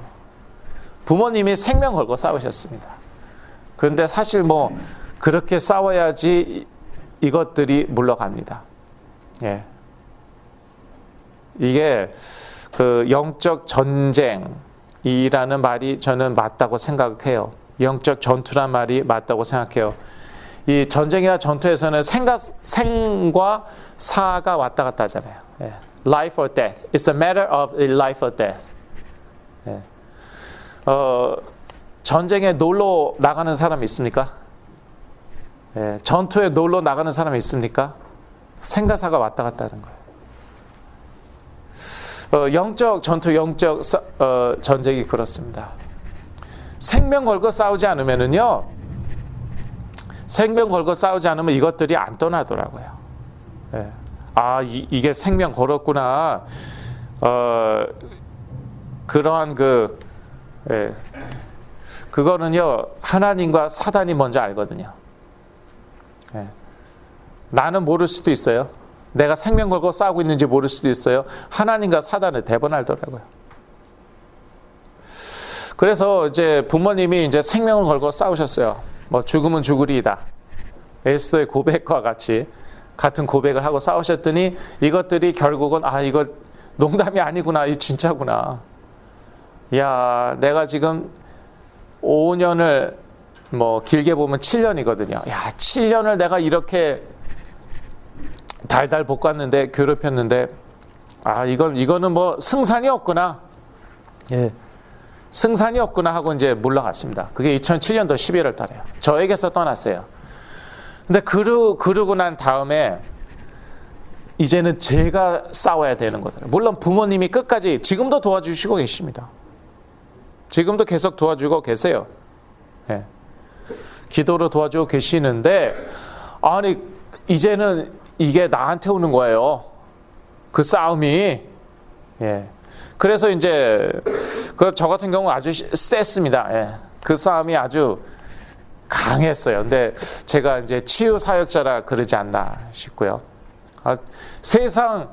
부모님이 생명 걸고 싸우셨습니다. 그런데 사실 그렇게 싸워야지 이것들이 물러갑니다. 이게 영적 전쟁이라는 말이 저는 맞다고 생각해요. 영적 전투란 말이 맞다고 생각해요. 이 전쟁이나 전투에서는 생과 사가 왔다 갔다 하잖아요. Life or death. It's a matter of life or death. 전쟁에 놀러 나가는 사람이 있습니까? 전투에 놀러 나가는 사람이 있습니까? 생과 사가 왔다 갔다 하는 거예요. 영적 전투, 영적 전쟁이 그렇습니다. 생명 걸고 싸우지 않으면은요, 생명 걸고 싸우지 않으면 이것들이 안 떠나더라고요. 이게 생명 걸었구나. 그러한 그거는요, 하나님과 사단이 먼저 알거든요. 나는 모를 수도 있어요. 내가 생명 걸고 싸우고 있는지 모를 수도 있어요. 하나님과 사단을 대번 알더라고요. 그래서 이제 부모님이 이제 생명을 걸고 싸우셨어요. 죽으면 죽으리이다. 에스더의 고백과 같은 고백을 하고 싸우셨더니 이것들이 결국은 이거 농담이 아니구나, 이 진짜구나. 야, 내가 지금 5년을 길게 보면 7년이거든요. 야, 7년을 내가 이렇게 달달 볶았는데, 괴롭혔는데, 이거는 승산이 없구나. 승산이 없구나 하고 이제 물러갔습니다. 그게 2007년도 11월 달에요. 저에게서 떠났어요. 근데 그러고 난 다음에 이제는 제가 싸워야 되는 거잖아요. 물론 부모님이 끝까지 지금도 도와주시고 계십니다. 지금도 계속 도와주고 계세요. 기도로 도와주고 계시는데, 이제는 이게 나한테 오는 거예요. 그 싸움이. 그래서 이제 저 같은 경우 아주 셌습니다. 그 싸움이 아주 강했어요. 근데 제가 이제 치유 사역자라 그러지 않나 싶고요. 세상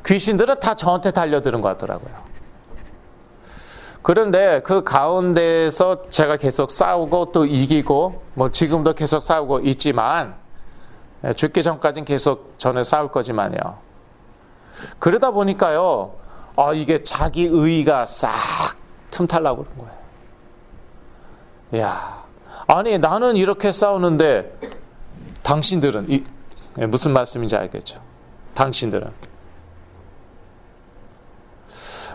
귀신들은 다 저한테 달려드는 것 같더라고요. 그런데 그 가운데서 제가 계속 싸우고 또 이기고 지금도 계속 싸우고 있지만 죽기 전까지는 계속 저는 싸울 거지만요. 그러다 보니까요, 이게 자기 의의가 싹 틈탈라고 그런 거예요. 야, 아니 나는 이렇게 싸우는데 당신들은 무슨 말씀인지 알겠죠? 당신들은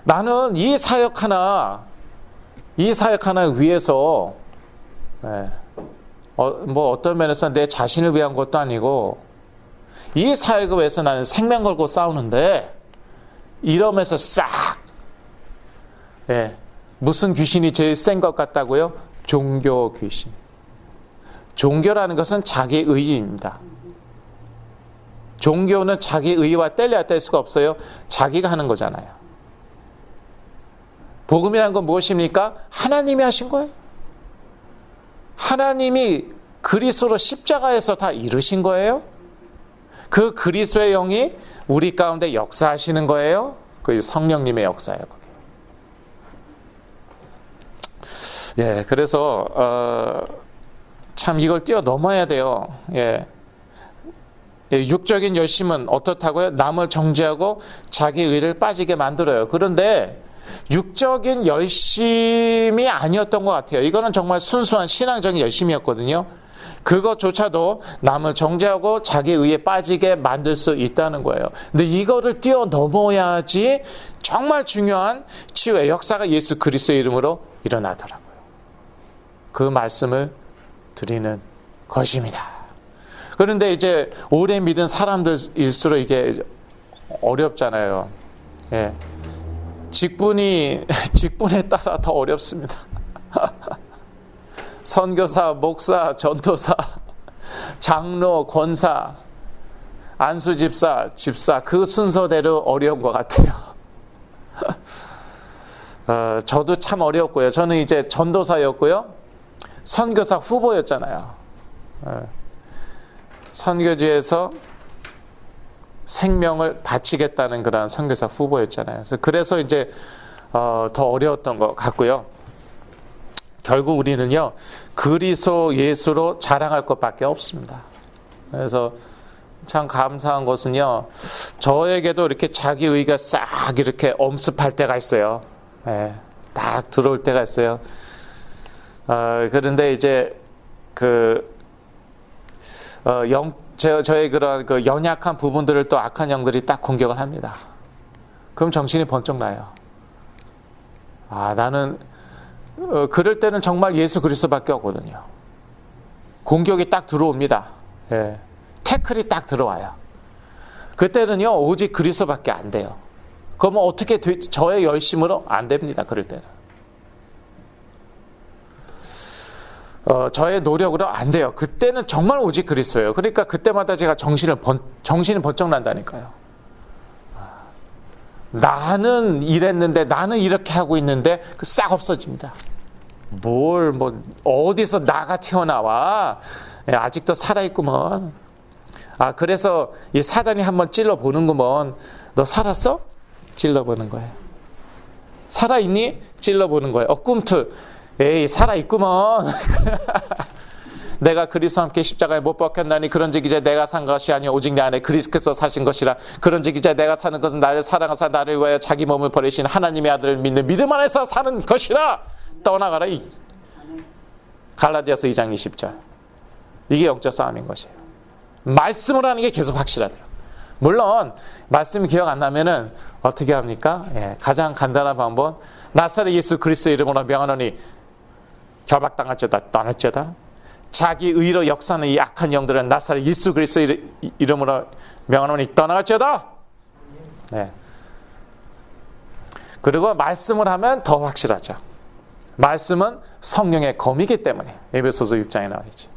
나는 이 사역 하나 위해서 뭐 어떤 면에서 내 자신을 위한 것도 아니고 이 사역을 위해서 나는 생명 걸고 싸우는데 이러면서 싹 무슨 귀신이 제일 센 것 같다고요? 종교 귀신. 종교라는 것은 자기 의의입니다. 종교는 자기 의의와 뗄래야 뗄 수가 없어요. 자기가 하는 거잖아요. 복음이라는 건 무엇입니까? 하나님이 하신 거예요. 하나님이 그리스도로 십자가에서 다 이루신 거예요. 그 그리스도의 영이 우리 가운데 역사하시는 거예요. 그 성령님의 역사예요. 그래서 참 이걸 뛰어넘어야 돼요. 육적인 열심은 어떻다고요? 남을 정죄하고 자기 의를 빠지게 만들어요. 그런데 육적인 열심이 아니었던 것 같아요. 이거는 정말 순수한 신앙적인 열심이었거든요. 그것조차도 남을 정죄하고 자기 의에 빠지게 만들 수 있다는 거예요. 근데 이거를 뛰어넘어야지 정말 중요한 치유의 역사가 예수 그리스도의 이름으로 일어나더라고요. 그 말씀을 드리는 것입니다. 그런데 이제 오래 믿은 사람들일수록 이게 어렵잖아요. 직분에 따라 더 어렵습니다. 선교사, 목사, 전도사, 장로, 권사, 안수집사, 집사 그 순서대로 어려운 것 같아요. 저도 참 어려웠고요. 저는 이제 전도사였고요. 선교사 후보였잖아요. 선교지에서 생명을 바치겠다는 그런 선교사 후보였잖아요. 그래서 이제 더 어려웠던 것 같고요. 결국 우리는요, 그리스도 예수로 자랑할 것밖에 없습니다. 그래서 참 감사한 것은요, 저에게도 이렇게 자기 의가 싹 이렇게 엄습할 때가 있어요. 딱 들어올 때가 있어요. 그런데 이제 저의 그런 그 연약한 부분들을 또 악한 영들이 딱 공격을 합니다. 그럼 정신이 번쩍 나요. 나는 그럴 때는 정말 예수 그리스도밖에 없거든요. 공격이 딱 들어옵니다. 태클이 딱 들어와요. 그때는요 오직 그리스도밖에 안 돼요. 그러면 어떻게 저의 열심으로 안 됩니다. 그럴 때는 저의 노력으로 안 돼요. 그때는 정말 오직 그리스도예요. 그러니까 그때마다 제가 정신이 번쩍 난다니까요. 나는 이랬는데, 나는 이렇게 하고 있는데 싹 없어집니다. 어디서 나가 튀어나와? 아직도 살아있구먼. 그래서 이 사단이 한번 찔러보는구먼. 너 살았어? 찔러보는 거예요. 살아있니? 찔러보는 거예요. 꿈틀. 에이, 살아있구먼. 내가 그리스도와 함께 십자가에 못 박혔나니 그런즉 이제 내가 산 것이 아니요 오직 내 안에 그리스도께서 사신 것이라. 그런즉 이제 내가 사는 것은 나를 사랑하사 나를 위하여 자기 몸을 버리신 하나님의 아들을 믿는 믿음 안에서 사는 것이라. 떠나가라. 갈라디아서 2장 20절. 이게 영적 싸움인 것이에요. 말씀을 하는 게 계속 확실하더라고요. 물론 말씀이 기억 안 나면은 어떻게 합니까? 가장 간단한 방법, 나사렛 예수 그리스도 이름으로 명하노니 결박당할지어다 떠날지어다. 자기 의로 역사하는 이 악한 영들은 나사렛 예수 그리스도 이름으로 명하노니 떠나갈지어다. 그리고 말씀을 하면 더 확실하죠. 말씀은 성령의 검이기 때문에 에베소서 6장에 나와 있죠.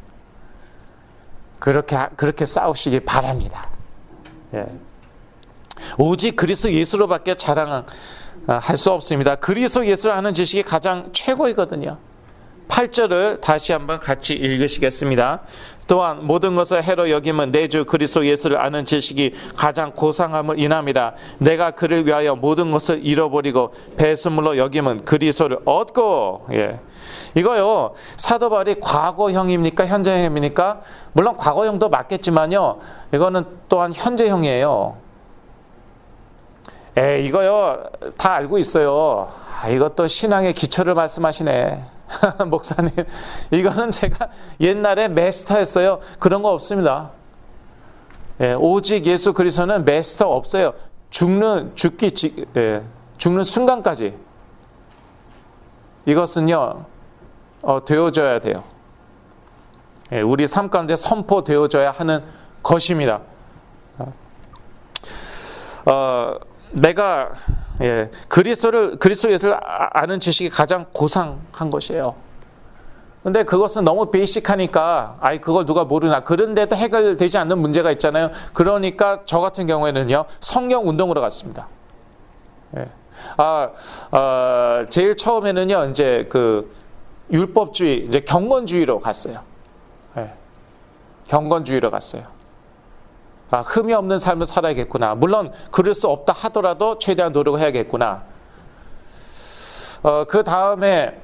그렇게 싸우시기 바랍니다. 오직 그리스도 예수로밖에 자랑할 수 없습니다. 그리스도 예수를 아는 지식이 가장 최고이거든요. 8절을 다시 한번 같이 읽으시겠습니다. 또한 모든 것을 해로 여김은 내 주 그리스도 예수를 아는 지식이 가장 고상함을 인함이라. 내가 그를 위하여 모든 것을 잃어버리고 배설물로 여김은 그리스도를 얻고. 예. 이거요, 사도 바울이 과거형입니까 현재형입니까? 물론 과거형도 맞겠지만요, 이거는 또한 현재형이에요. 이거요 다 알고 있어요. 이것도 신앙의 기초를 말씀하시네. 목사님, 이거는 제가 옛날에 마스터였어요. 그런 거 없습니다. 오직 예수 그리스도는 마스터 없어요. 죽는 순간까지 이것은요 되어져야 돼요. 우리 삶 가운데 선포되어져야 하는 것입니다. 내가 그리스도 예수를 아는 지식이 가장 고상한 것이에요. 근데 그것은 너무 베이식하니까 그걸 누가 모르나, 그런데도 해결되지 않는 문제가 있잖아요. 그러니까 저 같은 경우에는요 성령 운동으로 갔습니다. 제일 처음에는요 이제 그 율법주의, 이제 경건주의로 갔어요. 경건주의로 갔어요. 흠이 없는 삶을 살아야겠구나. 물론 그럴 수 없다 하더라도 최대한 노력을 해야겠구나. 그 다음에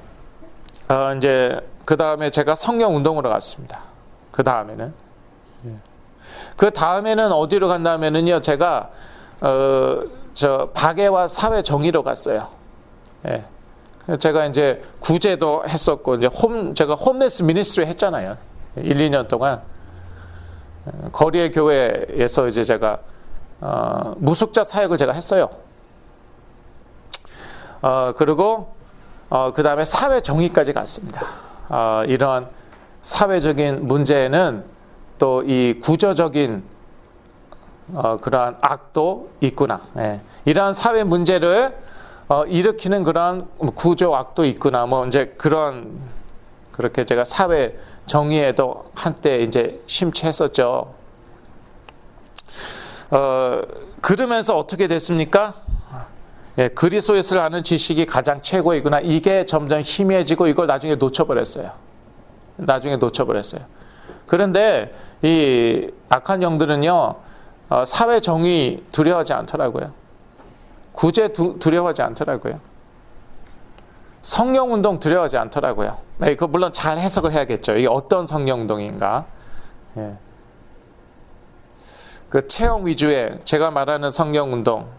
제가 성령 운동으로 갔습니다. 그 다음에는 어디로 갔냐면은요, 제가 박애와 사회 정의로 갔어요. 제가 이제 구제도 했었고, 이제 제가 홈레스 미니스트리 했잖아요. 1, 2년 동안. 거리의 교회에서 이제 제가 무숙자 사역을 제가 했어요. 그리고 그 다음에 사회 정의까지 갔습니다. 이러한 사회적인 문제에는 또 이 구조적인 그러한 악도 있구나. 이러한 사회 문제를 일으키는 그러한 구조 악도 있구나. 이제 그렇게 제가 사회 정의에도 한때 이제 심취했었죠. 그러면서 어떻게 됐습니까? 그리스도 예수를 아는 지식이 가장 최고이구나. 이게 점점 희미해지고 이걸 나중에 놓쳐버렸어요. 그런데 이 악한 영들은요, 사회 정의 두려워하지 않더라고요. 구제 두려워하지 않더라고요. 성령 운동 두려워하지 않더라고요. 이거 물론 잘 해석을 해야겠죠. 이게 어떤 성령 운동인가? 그 체험 위주의 제가 말하는 성령 운동,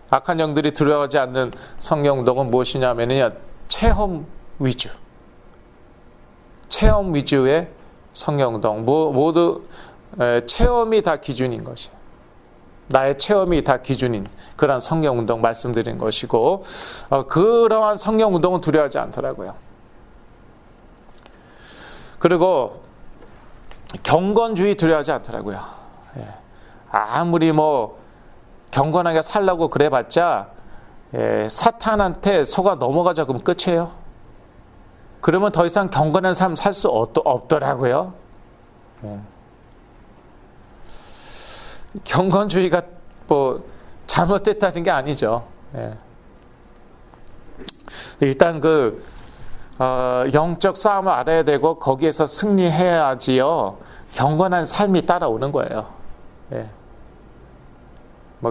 악한 영들이 두려워하지 않는 성령 운동은 무엇이냐면요, 체험 위주의 성령 운동. 모두 체험이 다 기준인 것이에요. 나의 체험이 다 기준인 그런 성령 운동 말씀드린 것이고, 그러한 성령 운동은 두려워하지 않더라고요. 그리고 경건주의 두려워하지 않더라고요. 아무리 경건하게 살라고 그래봤자 사탄한테 속아 넘어가자 그러면 끝이에요. 그러면 더 이상 경건한 삶 살 수 없더라고요. 경건주의가 잘못됐다는 게 아니죠. 일단 영적 싸움을 알아야 되고 거기에서 승리해야지요 경건한 삶이 따라오는 거예요.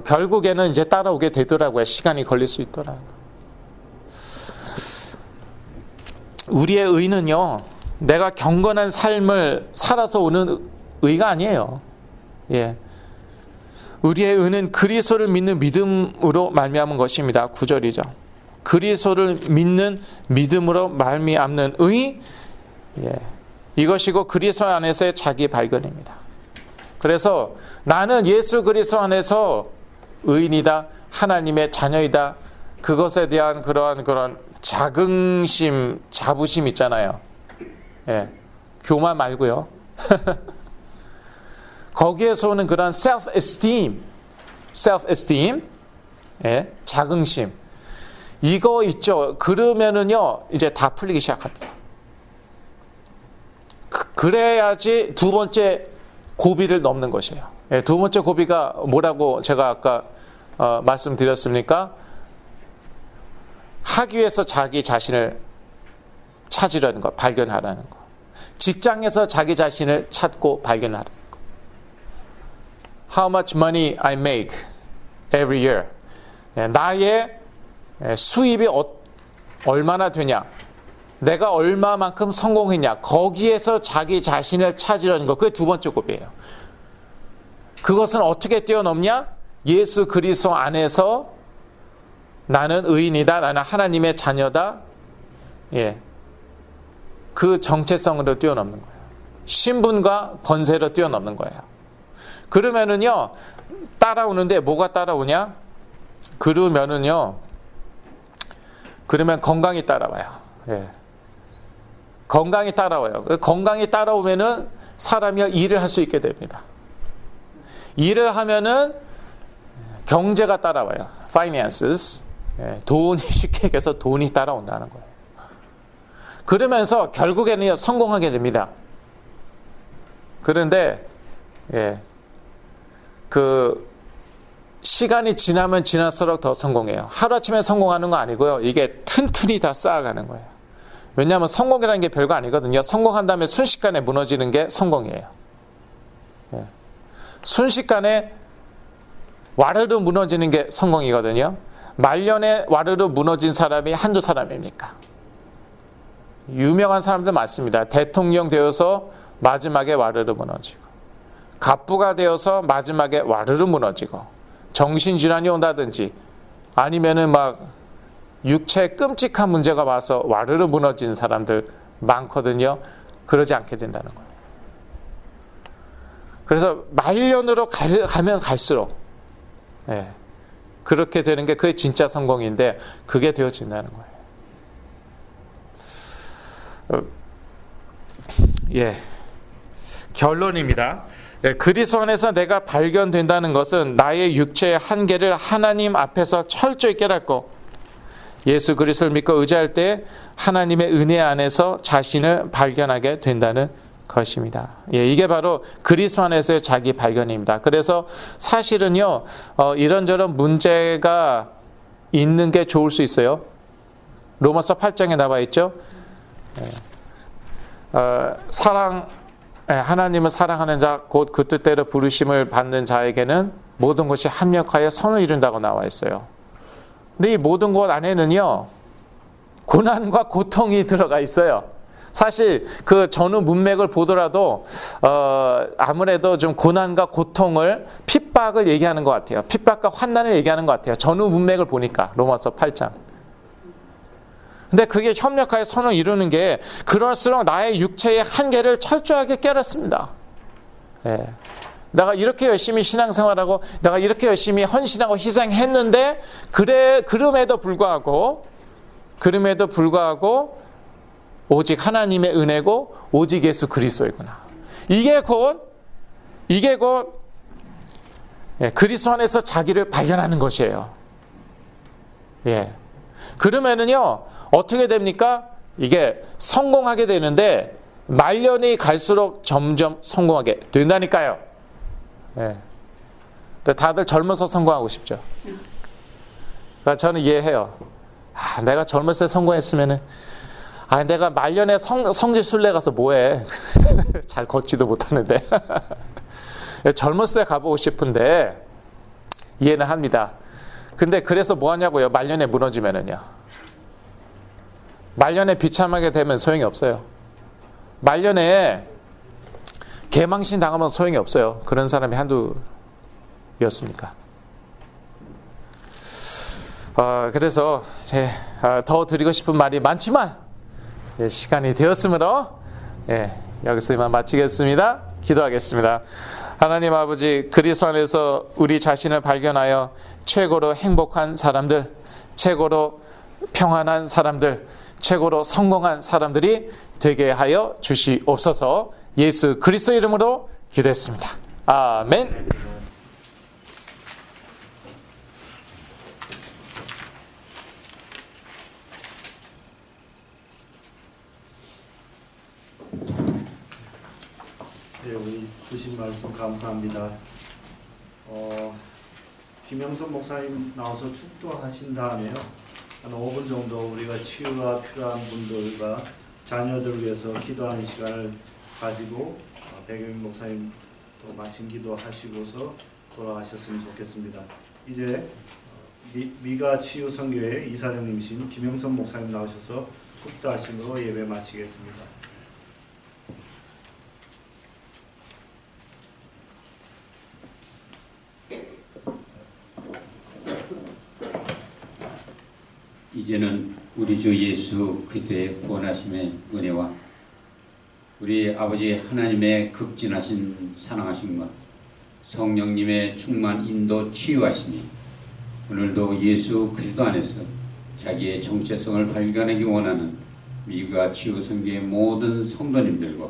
결국에는 이제 따라오게 되더라고요. 시간이 걸릴 수 있더라고요. 우리의 의는요, 내가 경건한 삶을 살아서 오는 의가 아니에요. 우리의 의는 그리스도를 믿는 믿음으로 말미암은 것입니다. 9절이죠. 그리스도를 믿는 믿음으로 말미암는 의, 이것이고 그리스도 안에서의 자기 발견입니다. 그래서 나는 예수 그리스도 안에서 의인이다, 하나님의 자녀이다, 그것에 대한 그런 자긍심, 자부심 있잖아요. 교만 말고요. 거기에서 오는 그런 self-esteem, 자긍심, 이거 있죠. 그러면은요 이제 다 풀리기 시작합니다. 그래야지 두 번째 고비를 넘는 것이에요. 두 번째 고비가 뭐라고 제가 아까 말씀드렸습니까? 하기 위해서 자기 자신을 찾으려는 것, 발견하라는 것. 직장에서 자기 자신을 찾고 발견하는 거. How much money I make every year. 나의 수입이 얼마나 되냐. 내가 얼마만큼 성공했냐. 거기에서 자기 자신을 찾으려는 거. 그게 두 번째 고비예요. 그것은 어떻게 뛰어넘냐? 예수 그리스도 안에서 나는 의인이다. 나는 하나님의 자녀다. 예. 그 정체성으로 뛰어넘는 거예요. 신분과 권세로 뛰어넘는 거예요. 그러면은요, 따라오는데 뭐가 따라오냐? 그러면 건강이 따라와요. 예. 건강이 따라와요. 건강이 따라오면은 사람이 일을 할 수 있게 됩니다. 일을 하면은 경제가 따라와요. finances. 예. 돈이 쉽게 얘기해서 돈이 따라온다는 거예요. 그러면서 결국에는 성공하게 됩니다. 그런데 예. 그 시간이 지나면 지날수록 더 성공해요. 하루아침에 성공하는 거 아니고요. 이게 튼튼히 다 쌓아가는 거예요. 왜냐하면 성공이라는 게 별거 아니거든요. 성공한 다음에 순식간에 무너지는 게 성공이에요. 예. 순식간에 와르르 무너지는 게 성공이거든요. 말년에 와르르 무너진 사람이 한두 사람입니까? 유명한 사람들 많습니다. 대통령 되어서 마지막에 와르르 무너지고, 갑부가 되어서 마지막에 와르르 무너지고, 정신질환이 온다든지 아니면은 막 육체 끔찍한 문제가 와서 와르르 무너진 사람들 많거든요. 그러지 않게 된다는 거예요. 그래서 말년으로 가면 갈수록 예, 그렇게 되는 게 그게 진짜 성공인데 그게 되어진다는 거예요. 예, 결론입니다. 그리스도 안에서 내가 발견된다는 것은 나의 육체의 한계를 하나님 앞에서 철저히 깨닫고 예수 그리스도를 믿고 의지할 때 하나님의 은혜 안에서 자신을 발견하게 된다는 것입니다. 예, 이게 바로 그리스도 안에서의 자기 발견입니다. 그래서 사실은요, 이런저런 문제가 있는 게 좋을 수 있어요. 로마서 8장에 나와 있죠. 하나님을 사랑하는 자, 곧 그 뜻대로 부르심을 받는 자에게는 모든 것이 합력하여 선을 이룬다고 나와 있어요. 근데 이 모든 것 안에는요, 고난과 고통이 들어가 있어요. 사실 그 전후 문맥을 보더라도 아무래도 좀 고난과 고통을, 핍박을 얘기하는 것 같아요. 핍박과 환난을 얘기하는 것 같아요. 전후 문맥을 보니까 로마서 8장. 근데 그게 협력하여 선을 이루는 게 그럴수록 나의 육체의 한계를 철저하게 깨닫습니다. 예. 내가 이렇게 열심히 신앙생활하고 내가 이렇게 열심히 헌신하고 희생했는데 그럼에도 불구하고 오직 하나님의 은혜고 오직 예수 그리스도이구나. 이게 곧 그리스도 안에서 자기를 발견하는 것이에요. 예. 그러면은요, 어떻게 됩니까? 이게 성공하게 되는데 말년이 갈수록 점점 성공하게 된다니까요. 예. 다들 젊어서 성공하고 싶죠. 그러니까 저는 이해해요. 내가 젊었을 때 성공했으면은, 내가 말년에 성지 순례 가서 뭐해? 잘 걷지도 못하는데. 젊었을 때 가보고 싶은데 이해는 합니다. 근데 그래서 뭐 하냐고요? 말년에 무너지면은요. 말년에 비참하게 되면 소용이 없어요. 말년에 개망신 당하면 소용이 없어요. 그런 사람이 한두였습니까? 그래서 더 드리고 싶은 말이 많지만 시간이 되었으므로 여기서 이만 마치겠습니다. 기도하겠습니다. 하나님 아버지, 그리스도 안에서 우리 자신을 발견하여 최고로 행복한 사람들, 최고로 평안한 사람들, 최고로 성공한 사람들이 되게 하여 주시옵소서. 예수 그리스도 이름으로 기도했습니다. 아멘. 네, 우리 주신 말씀 감사합니다. 김영선 목사님 나와서 축도하신 다음에요, 한 5분 정도 우리가 치유가 필요한 분들과 자녀들을 위해서 기도하는 시간을 가지고 백영민 목사님 또 마침 기도하시고서 돌아가셨으면 좋겠습니다. 이제 미가 치유선교회 이사장님이신 김영선 목사님 나오셔서 축도하심으로 예배 마치겠습니다. 이제는 우리 주 예수 그리스도의 구원하심의 은혜와 우리 아버지 하나님의 극진하신 사랑하심과 성령님의 충만 인도 치유하심이 오늘도 예수 그리스도 안에서 자기의 정체성을 발견하기 원하는 미가 치유 선교의 모든 성도님들과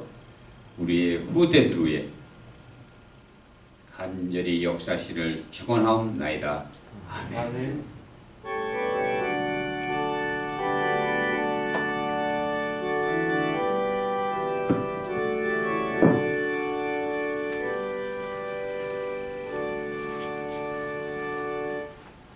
우리의 후대들 위해 간절히 역사시를 축원하옵나이다. 아멘.